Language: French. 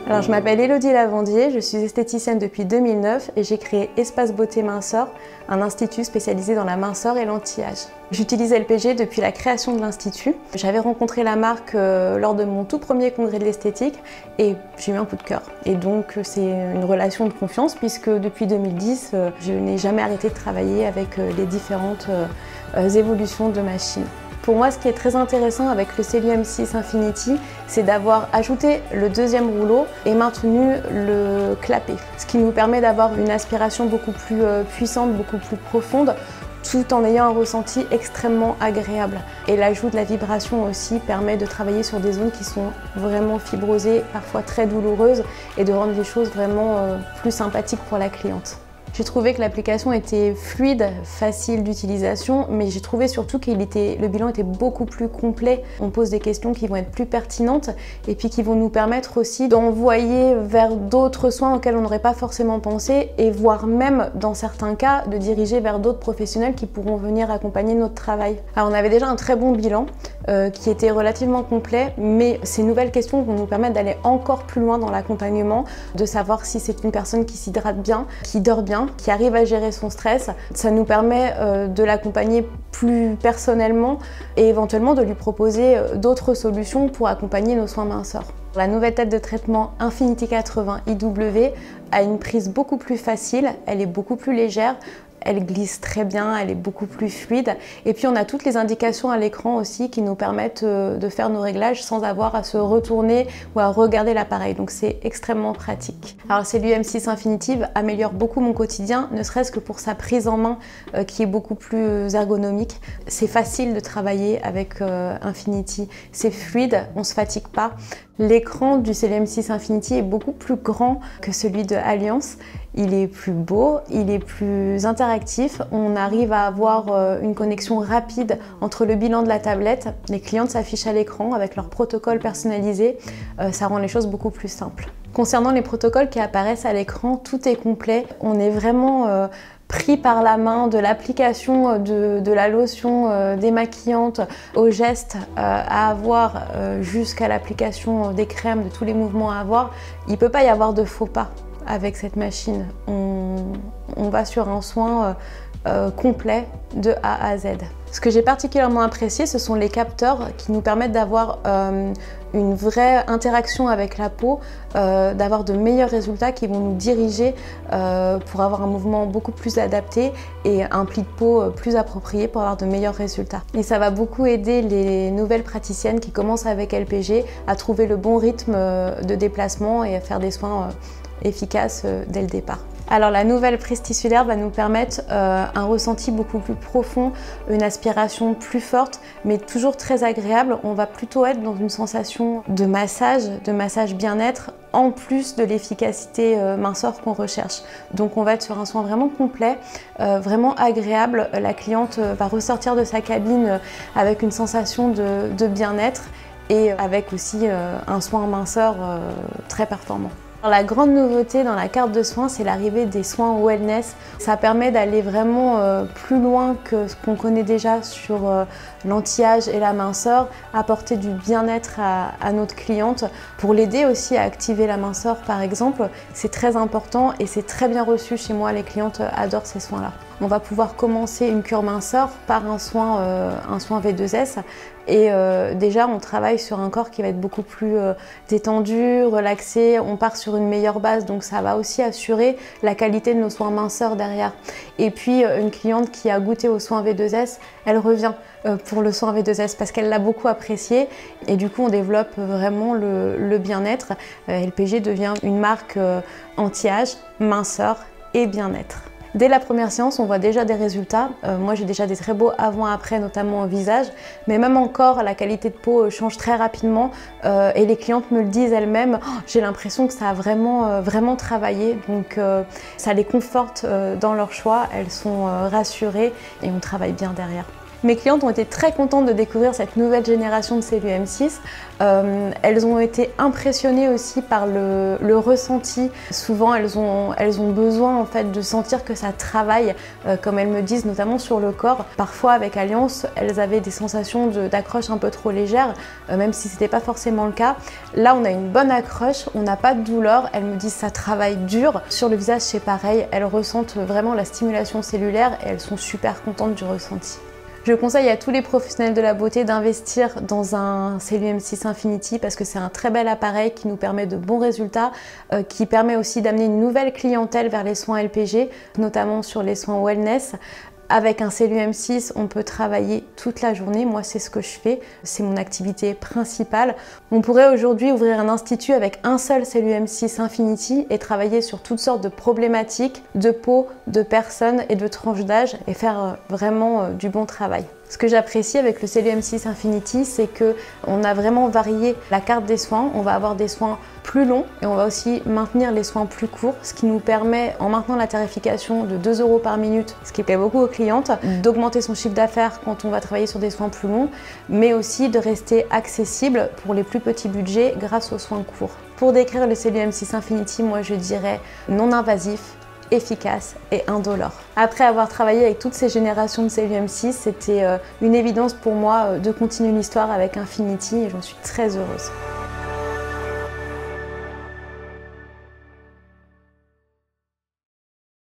Alors, je m'appelle Élodie Lavandier, je suis esthéticienne depuis 2009 et j'ai créé Espace Beauté Minceur, un institut spécialisé dans la minceur et l'anti-âge. J'utilise LPG depuis la création de l'institut. J'avais rencontré la marque lors de mon tout premier congrès de l'esthétique et j'ai eu un coup de cœur. Et donc c'est une relation de confiance puisque depuis 2010, je n'ai jamais arrêté de travailler avec les différentes évolutions de machines. Pour moi, ce qui est très intéressant avec le Celium 6 Infinity, c'est d'avoir ajouté le deuxième rouleau et maintenu le clapet, ce qui nous permet d'avoir une aspiration beaucoup plus puissante, beaucoup plus profonde, tout en ayant un ressenti extrêmement agréable. Et l'ajout de la vibration aussi permet de travailler sur des zones qui sont vraiment fibrosées, parfois très douloureuses, et de rendre les choses vraiment plus sympathiques pour la cliente. J'ai trouvé que l'application était fluide, facile d'utilisation, mais j'ai trouvé surtout que le bilan était beaucoup plus complet. On pose des questions qui vont être plus pertinentes et puis qui vont nous permettre aussi d'envoyer vers d'autres soins auxquels on n'aurait pas forcément pensé et voire même, dans certains cas, de diriger vers d'autres professionnels qui pourront venir accompagner notre travail. Alors on avait déjà un très bon bilan qui était relativement complet, mais ces nouvelles questions vont nous permettre d'aller encore plus loin dans l'accompagnement, de savoir si c'est une personne qui s'hydrate bien, qui dort bien, qui arrive à gérer son stress. Ça nous permet de l'accompagner plus personnellement et éventuellement de lui proposer d'autres solutions pour accompagner nos soins minceurs. La nouvelle tête de traitement Infinity 80 IW a une prise beaucoup plus facile, elle est beaucoup plus légère. Elle glisse très bien, elle est beaucoup plus fluide. Et puis on a toutes les indications à l'écran aussi qui nous permettent de faire nos réglages sans avoir à se retourner ou à regarder l'appareil. Donc c'est extrêmement pratique. Alors Celium 6 Infinity améliore beaucoup mon quotidien, ne serait-ce que pour sa prise en main qui est beaucoup plus ergonomique. C'est facile de travailler avec Infinity, c'est fluide, on ne se fatigue pas. L'écran du Celium 6 Infinity est beaucoup plus grand que celui de Alliance. Il est plus beau, il est plus interactif. On arrive à avoir une connexion rapide entre le bilan de la tablette. Les clientes s'affichent à l'écran avec leur protocole personnalisé. Ça rend les choses beaucoup plus simples. Concernant les protocoles qui apparaissent à l'écran, tout est complet. On est vraiment pris par la main de l'application de la lotion démaquillante au geste à avoir jusqu'à l'application des crèmes, de tous les mouvements à avoir. Il ne peut pas y avoir de faux pas avec cette machine. On va sur un soin complet de A à Z. Ce que j'ai particulièrement apprécié, ce sont les capteurs qui nous permettent d'avoir une vraie interaction avec la peau, d'avoir de meilleurs résultats qui vont nous diriger pour avoir un mouvement beaucoup plus adapté et un pli de peau plus approprié pour avoir de meilleurs résultats. Et ça va beaucoup aider les nouvelles praticiennes qui commencent avec LPG à trouver le bon rythme de déplacement et à faire des soins efficaces dès le départ. Alors la nouvelle prise tissulaire va nous permettre un ressenti beaucoup plus profond, une aspiration plus forte, mais toujours très agréable. On va plutôt être dans une sensation de massage bien-être, en plus de l'efficacité minceur qu'on recherche. Donc on va être sur un soin vraiment complet, vraiment agréable. La cliente va ressortir de sa cabine avec une sensation de bien-être et avec aussi un soin minceur très performant. La grande nouveauté dans la carte de soins, c'est l'arrivée des soins wellness. Ça permet d'aller vraiment plus loin que ce qu'on connaît déjà sur l'anti-âge et la minceur, apporter du bien-être à notre cliente pour l'aider aussi à activer la minceur par exemple. C'est très important et c'est très bien reçu chez moi, les clientes adorent ces soins-là. On va pouvoir commencer une cure minceur par un soin V2S et déjà on travaille sur un corps qui va être beaucoup plus détendu, relaxé, on part sur une meilleure base donc ça va aussi assurer la qualité de nos soins minceurs derrière. Et puis une cliente qui a goûté au soin V2S, elle revient pour le soin V2S parce qu'elle l'a beaucoup apprécié et du coup on développe vraiment le bien-être. LPG devient une marque anti-âge, minceur et bien-être. Dès la première séance, on voit déjà des résultats. Moi, j'ai déjà des très beaux avant-après, notamment au visage. Mais même encore, la qualité de peau change très rapidement. Et les clientes me le disent elles-mêmes. Oh, j'ai l'impression que ça a vraiment travaillé. Donc, ça les conforte dans leur choix. Elles sont rassurées et on travaille bien derrière. Mes clientes ont été très contentes de découvrir cette nouvelle génération de cellules M6. Elles ont été impressionnées aussi par le ressenti. Souvent, elles ont besoin en fait de sentir que ça travaille, comme elles me disent, notamment sur le corps. Parfois, avec Alliance, elles avaient des sensations d'accroche un peu trop légères, même si c'était pas forcément le cas. Là, on a une bonne accroche, on n'a pas de douleur. Elles me disent ça travaille dur. Sur le visage, c'est pareil. Elles ressentent vraiment la stimulation cellulaire et elles sont super contentes du ressenti. Je conseille à tous les professionnels de la beauté d'investir dans un Cellule M6 Infinity parce que c'est un très bel appareil qui nous permet de bons résultats, qui permet aussi d'amener une nouvelle clientèle vers les soins LPG, notamment sur les soins wellness. Avec un Cellule M6, on peut travailler toute la journée. Moi, c'est ce que je fais. C'est mon activité principale. On pourrait aujourd'hui ouvrir un institut avec un seul Cellule M6 Infinity et travailler sur toutes sortes de problématiques de peau, de personnes et de tranches d'âge et faire vraiment du bon travail. Ce que j'apprécie avec le Cellule M6 Infinity, c'est qu'on a vraiment varié la carte des soins. On va avoir des soins plus longs et on va aussi maintenir les soins plus courts, ce qui nous permet, en maintenant la tarification de 2 € par minute, ce qui plaît beaucoup aux clientes, d'augmenter son chiffre d'affaires quand on va travailler sur des soins plus longs, mais aussi de rester accessible pour les plus petits budgets grâce aux soins courts. Pour décrire le Cellule M6 Infinity, moi je dirais non invasif, efficace et indolore. Après avoir travaillé avec toutes ces générations de cellules M6, c'était une évidence pour moi de continuer l'histoire avec Infinity et j'en suis très heureuse.